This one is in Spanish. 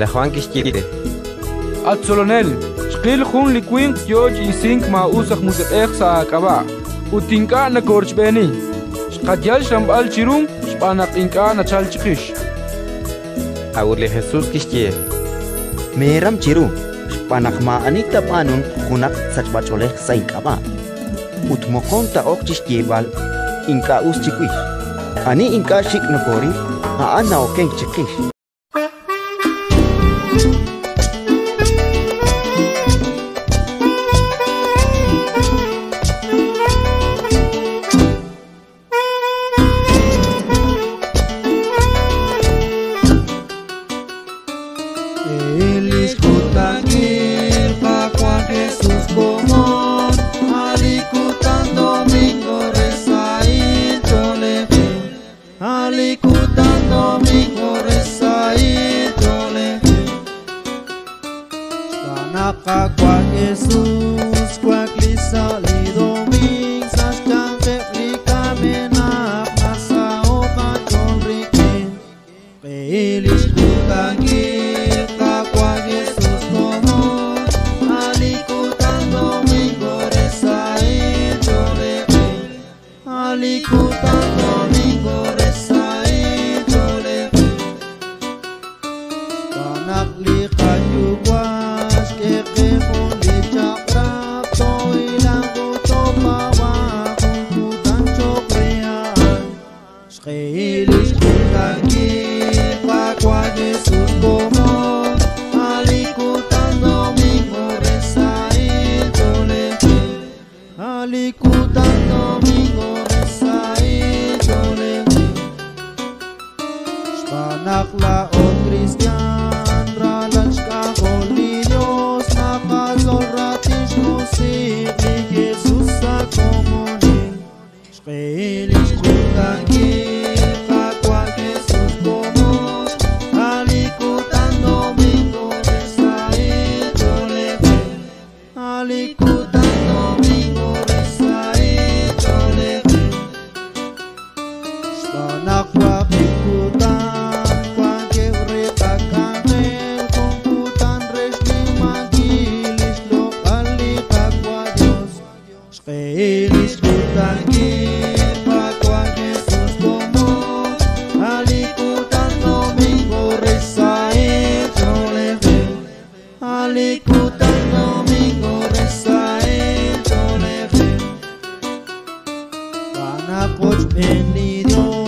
La Juan Kishkire. Atsolonel, shqil khun liquin yoj y sink ma usaq musaq sa akaba. Utinka na korchbeni. Shqadyal shambal chirum, shpanak inka na chalchikish. Aurle Jesús Kishkire. Meram chiru, shpanak ma anita panun kunak sachbacholek sa inkaba. Utmokon ta okchishkibal, inka uschikwish. Ani inka shik na kori, haan na okeng chikish. Coach Benny Dios.